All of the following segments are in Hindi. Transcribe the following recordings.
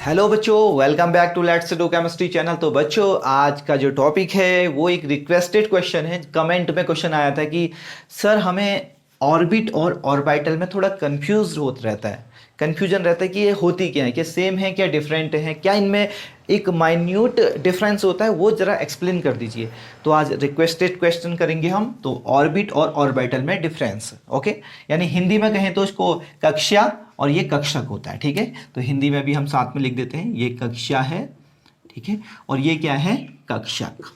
हेलो बच्चों, welcome back to let's do chemistry channel. तो बच्चों, आज का जो टॉपिक है वो एक रिक्वेस्टेड क्वेश्चन है। कमेंट में क्वेश्चन आया था कि सर हमें ऑर्बिट और ऑर्बिटल में थोड़ा कंफ्यूज होता रहता है, कन्फ्यूजन रहता है कि ये होती क्या है, क्या सेम है, क्या डिफरेंट है, क्या इनमें एक माइन्यूट डिफरेंस होता है, वो ज़रा एक्सप्लेन कर दीजिए। तो आज रिक्वेस्टेड क्वेश्चन करेंगे हम। तो ऑर्बिट और ऑर्बिटल में डिफरेंस, ओके, यानी हिंदी में कहें तो इसको कक्षा और ये कक्षक होता है। ठीक है, तो हिंदी में भी हम साथ में लिख देते हैं, ये कक्षा है, ठीक है, और ये क्या है, कक्षक।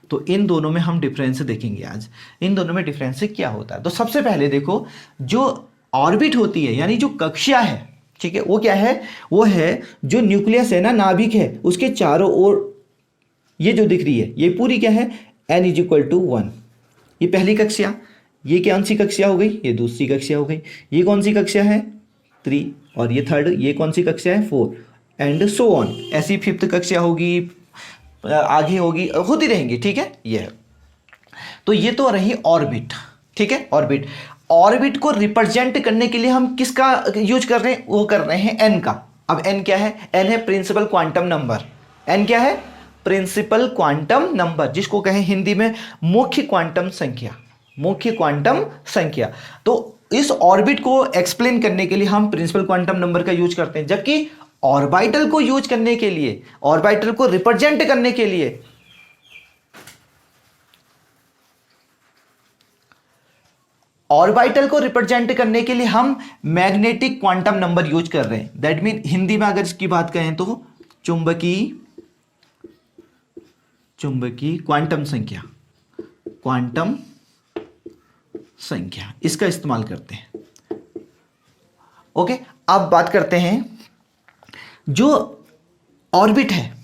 तो इन दोनों में हम डिफरेंस देखेंगे आज। इन दोनों में डिफरेंस क्या होता है। तो सबसे पहले देखो, जो ऑर्बिट होती है यानी जो कक्षा है, ठीक है, वो क्या है, वो है जो न्यूक्लियस है ना, नाभिक है, उसके चारों ओर ये जो दिख रही है ये पूरी क्या है, n इज इक्वल टू 1। ये पहली कक्षा, ये कौन सी कक्षा हो गई, ये दूसरी कक्षा हो गई। ये कौन सी कक्षा है, 3, और ये थर्ड, ये कौन सी कक्षा है, 4, एंड सो ऑन। ऐसी फिफ्थ कक्षा होगी, आगे होगी, होती रहेंगी। ठीक है, ये है। तो ये तो रही ऑर्बिट, ठीक है, ऑर्बिट। ऑर्बिट को रिप्रेजेंट करने के लिए हम किसका यूज कर रहे हैं, वो कर रहे हैं एन का। अब एन क्या है, एन है प्रिंसिपल क्वांटम नंबर। एन क्या है, प्रिंसिपल क्वांटम नंबर, जिसको कहें हिंदी में मुख्य क्वांटम संख्या, मुख्य क्वांटम संख्या। तो इस ऑर्बिट को एक्सप्लेन करने के लिए हम प्रिंसिपल क्वांटम नंबर का यूज करते हैं, जबकि ऑर्बिटल को यूज करने के लिए, ऑर्बिटल को रिप्रेजेंट करने के लिए ऑर्बिटल को रिप्रेजेंट करने के लिए हम मैग्नेटिक क्वांटम नंबर यूज कर रहे हैं। दैट मीन हिंदी में अगर इसकी बात करें तो चुंबकीय क्वांटम संख्या, क्वांटम संख्या, इसका इस्तेमाल करते हैं। ओके, अब बात करते हैं जो ऑर्बिट है,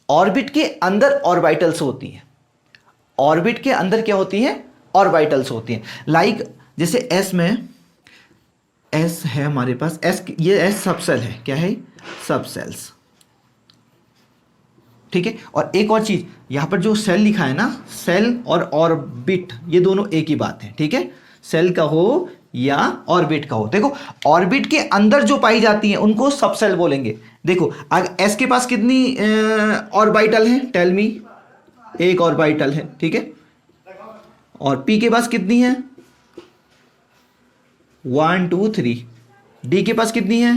ऑर्बिट के अंदर ऑर्बिटल्स होती हैं। ऑर्बिट के अंदर क्या होती है, ऑर्बिटल्स होती हैं। लाइक जैसे एस में, एस है हमारे पास, एस, ये एस सबसेल है, क्या है, सबसेल्स, ठीक है। और एक और चीज, यहां पर जो सेल लिखा है ना, सेल और ऑर्बिट ये दोनों एक ही बात है, ठीक है। सेल का हो या ऑर्बिट का हो, देखो ऑर्बिट के अंदर जो पाई जाती है उनको सबसेल बोलेंगे। देखो अगर एस के पास कितनी ऑर्बिटल है, टेल मी, एक ऑर्बिटल है, ठीक है। और पी के पास कितनी है, 1 2 3। डी के पास कितनी है,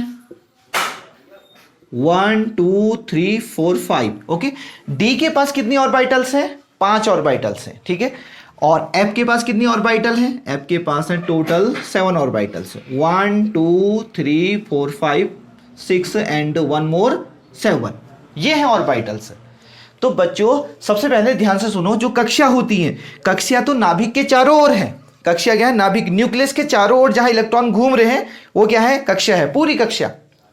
1 2 3 4 5। ओके, डी के पास कितनी ऑर्बिटल्स है, 5 ऑर्बिटल्स है, ठीक है। और एफ के पास कितनी ऑर्बिटल है, एफ के पास है टोटल 7 ऑर्बिटल्स, 1 2 3 4 5 6 एंड 1 मोर 7। ये है ऑर्बिटल्स। तो बच्चों सबसे पहले ध्यान से सुनो, जो कक्षा होती है, कक्षा तो नाभिक के चारों ओर है। कक्षा क्या है, नाभिक, न्यूक्लियस के चारों ओर जहां इलेक्ट्रॉन घूम रहे हैं वो क्या है, कक्षा है, पूरी कक्षा,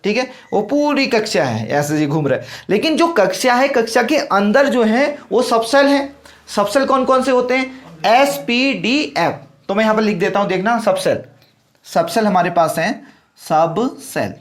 ठीक है, वो पूरी कक्षा है, ऐसे ही घूम रहा है। लेकिन जो कक्षा है, कक्षा के अंदर जो है वो सबसेल है। सबसेल कौन कौन से होते हैं, एस पी डी एफ। तो मैं यहां पर लिख देता हूं, देखना, सबसेल, सबसेल हमारे पास है, सब सेल।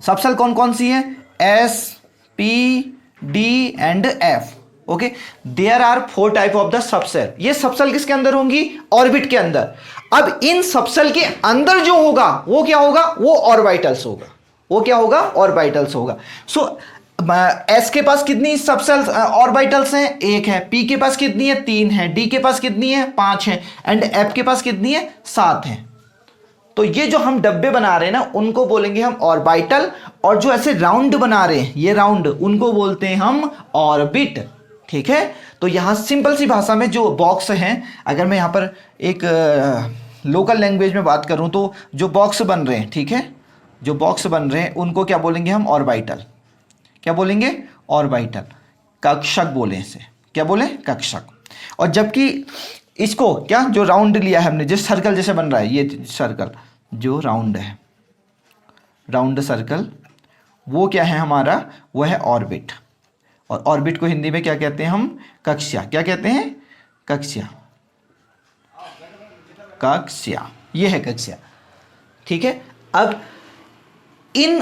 सबसेल कौन कौन सी है, S P D and F. Okay, there are 4 type of the subshell. ये सबसेल किसके अंदर होंगी, ऑर्बिट के अंदर। अब इन सबसेल के अंदर जो होगा वो क्या होगा, वो ऑर्बिटल्स होगा, वो क्या होगा, ऑर्बिटल्स होगा। सो एस के पास कितनी सबसेल ऑर्बिटल्स हैं, 1 है। पी के पास कितनी है, 3 है। डी के पास कितनी है, 5 है। एंड एफ के पास कितनी है, 7 है। तो ये जो हम डब्बे बना रहे हैं ना, उनको बोलेंगे हम ऑर्बिटल। और जो ऐसे राउंड बना रहे हैं, ये राउंड, उनको बोलते हैं हम ऑर्बिट, ठीक है। तो यहां सिंपल सी भाषा में जो बॉक्स हैं, अगर मैं यहां पर एक लोकल लैंग्वेज में बात करूं तो जो बॉक्स बन रहे हैं, ठीक है, जो बॉक्स बन रहे हैं उनको क्या बोलेंगे हम, ऑर्बिटल। क्या बोलेंगे, ऑर्बिटल। कक्षक बोले इसे, क्या बोले, कक्षक। और जबकि इसको क्या, जो राउंड लिया है हमने, जिस सर्कल जैसे बन रहा है, ये सर्कल जो राउंड है, राउंड सर्कल, वो क्या है हमारा, वो है ऑर्बिट। और ऑर्बिट को हिंदी में क्या कहते हैं हम, कक्षा। क्या कहते हैं, कक्षा, कक्षा, ये है कक्षा, ठीक है। अब इन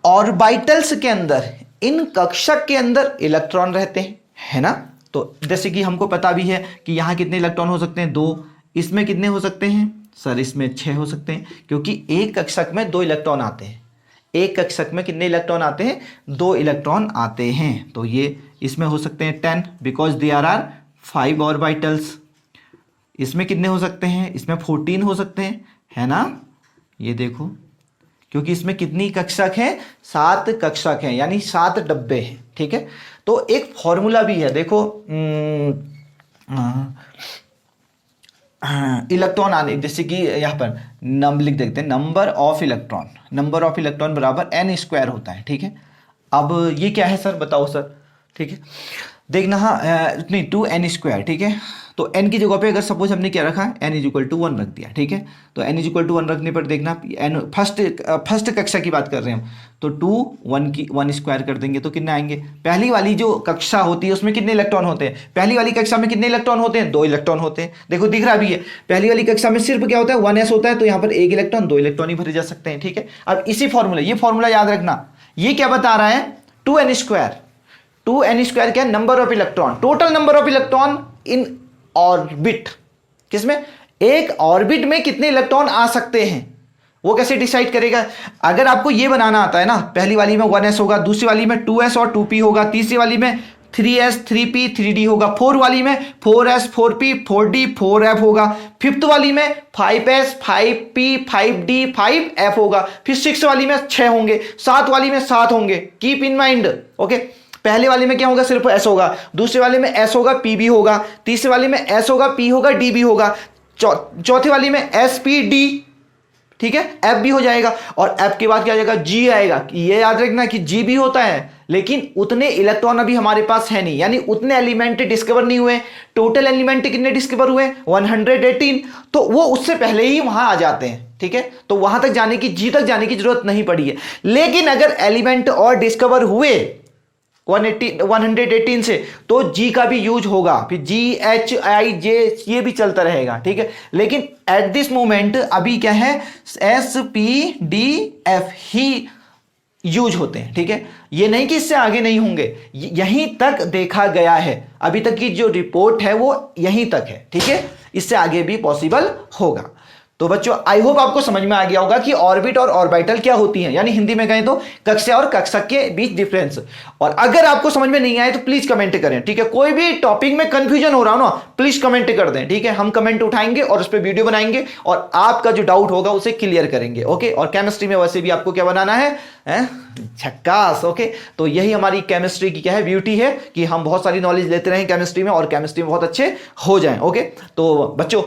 ऑर्बिटल्स के अंदर, इन कक्षक के अंदर इलेक्ट्रॉन रहते हैं, है ना। तो जैसे कि हमको पता भी है कि यहां कितने इलेक्ट्रॉन हो सकते हैं, 2। इसमें कितने हो सकते हैं सर, इसमें 6 हो सकते हैं, क्योंकि एक कक्षक में 2 इलेक्ट्रॉन आते हैं। एक कक्षक में कितने इलेक्ट्रॉन आते हैं, 2 इलेक्ट्रॉन आते हैं। तो ये इसमें हो सकते हैं 10 बिकॉज देयर आर 5 ऑर्बिटल्स। इसमें कितने हो सकते हैं, इसमें 14 हो सकते हैं, है ना। ये देखो क्योंकि इसमें कितनी कक्षक हैं, 7 कक्षक हैं, यानी 7 डब्बे हैं, ठीक है। तो एक फॉर्मूला भी है, देखो इलेक्ट्रॉन आने, जैसे कि यहाँ पर नंबर लिख देते हैं, नंबर ऑफ इलेक्ट्रॉन बराबर n स्क्वायर होता है, ठीक है। अब ये क्या है सर, बताओ सर, ठीक है। देखना, हाँ नहीं 2n स्क्वायर, ठीक है। तो n की जगह पे अगर सपोज हमने क्या रखा, n इज इक्वल टू 1 रख दिया, ठीक है। तो n इज इक्वल टू 1 रखने पर देखना n फर्स्ट कक्षा की बात कर रहे हैं हम, तो 1 स्क्वायर कर देंगे तो कितने आएंगे। पहली वाली जो कक्षा होती है उसमें कितने इलेक्ट्रॉन होते हैं, पहली वाली कक्षा में कितने इलेक्ट्रॉन होते हैं, 2 इलेक्ट्रॉन होते हैं। देखो दिख रहा भी है, पहली वाली कक्षा में सिर्फ क्या होता है, 1s होता है, तो यहाँ पर 1 इलेक्ट्रॉन 2 इलेक्ट्रॉन ही भरे जा सकते हैं, ठीक है। अब इसी फॉर्मूला, ये फॉर्मूला याद रखना, ये क्या बता रहा है, 2n स्क्वायर क्या है, number of electron, total number of electron in orbit. किसमें, एक ऑर्बिट में कितने इलेक्ट्रॉन आ सकते हैं, वो कैसे डिसाइड करेगा। अगर आपको ये बनाना आता है ना, पहली वाली में 1s होगा, दूसरी वाली में 2s और 2p होगा, तीसरी वाली में 3s 3p 3d होगा, 4 वाली में 4s 4p 4d 4f होगा, फिफ्थ वाली में 5s 5p 5d 5f होगा, फिर 6 वाली में 6 होंगे, 7 वाली में 7 होंगे। Keep in mind, okay. पहले वाले में क्या होगा, सिर्फ s होगा, दूसरे वाले में s होगा, p भी होगा, तीसरे वाले में s होगा, p होगा, d भी होगा, चौथे वाली में s p d, ठीक है, f भी हो जाएगा, और f के बाद क्या आ जाएगा, g आएगा। ये याद रखना कि g भी होता है, लेकिन उतने इलेक्ट्रॉन अभी हमारे पास है नहीं, यानी उतने एलिमेंट डिस्कवर नहीं हुए। टोटल एलिमेंट कितने डिस्कवर हुए, 118, तो वो उससे पहले ही वहां आ जाते हैं, ठीक है। तो वहां तक जाने की, g तक जाने की जरूरत नहीं पड़ी है। लेकिन अगर एलिमेंट और डिस्कवर हुए 118 से, तो G का भी यूज होगा, फिर G H I J ये भी चलता रहेगा, ठीक है। लेकिन एट दिस मोमेंट अभी क्या है, S P D F ही यूज होते हैं, ठीक है। ये नहीं कि इससे आगे नहीं होंगे, यहीं तक देखा गया है, अभी तक की जो रिपोर्ट है वो यहीं तक है, ठीक है। इससे आगे भी पॉसिबल होगा। तो बच्चों आई होप आपको समझ में आ गया होगा कि ऑर्बिट और ऑर्बिटल क्या होती हैं, यानी हिंदी में कहें तो कक्षा और कक्षक के बीच डिफरेंस। और अगर आपको समझ में नहीं आए तो प्लीज कमेंट करें, ठीक है। कोई भी टॉपिक में कंफ्यूजन हो रहा हो ना, प्लीज कमेंट कर दें, ठीक है। हम कमेंट उठाएंगे और उस पर वीडियो बनाएंगे और आपका जो डाउट होगा उसे क्लियर करेंगे, ओके। और केमिस्ट्री में वैसे भी आपको क्या बनाना है, झक्कास, ओके। तो यही हमारी केमिस्ट्री की क्या है, ब्यूटी है कि हम बहुत सारी नॉलेज लेते रहें केमिस्ट्री में और केमिस्ट्री में बहुत अच्छे हो जाएं, ओके। तो बच्चों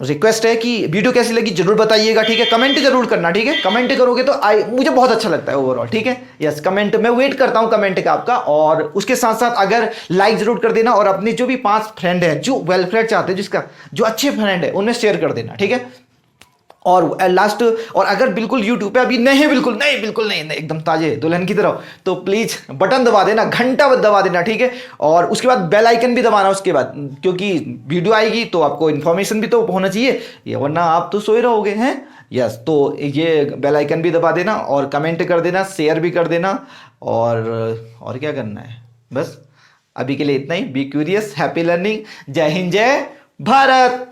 रिक्वेस्ट है कि वीडियो कैसी लगी जरूर बताइएगा, ठीक है। कमेंट जरूर करना, ठीक है। कमेंट करोगे तो मुझे बहुत अच्छा लगता है ओवरऑल, ठीक है। यस, कमेंट मैं वेट करता हूं कमेंट का आपका। और उसके साथ साथ अगर लाइक जरूर कर देना, और अपने जो भी 5 फ्रेंड हैं जो वेलफेयर चाहते हैं, जिसका जो अच्छे फ्रेंड है उनमें शेयर कर देना, ठीक है। और लास्ट, और अगर बिल्कुल यूट्यूब पे अभी नहीं है, बिल्कुल नहीं एकदम ताजे दुल्हन की तरह, तो प्लीज बटन दबा देना, घंटा दबा देना, ठीक है। और उसके बाद बेल आइकन भी दबाना उसके बाद, क्योंकि वीडियो आएगी तो आपको इन्फॉर्मेशन भी तो होना चाहिए, ये वरना आप तो सोए रहोगे हैं। यस, तो ये बेल आइकन भी दबा देना और कमेंट कर देना, शेयर भी कर देना, और क्या करना है, बस अभी के लिए इतना ही। बी क्यूरियस, हैप्पी लर्निंग, जय हिंद, जय भारत।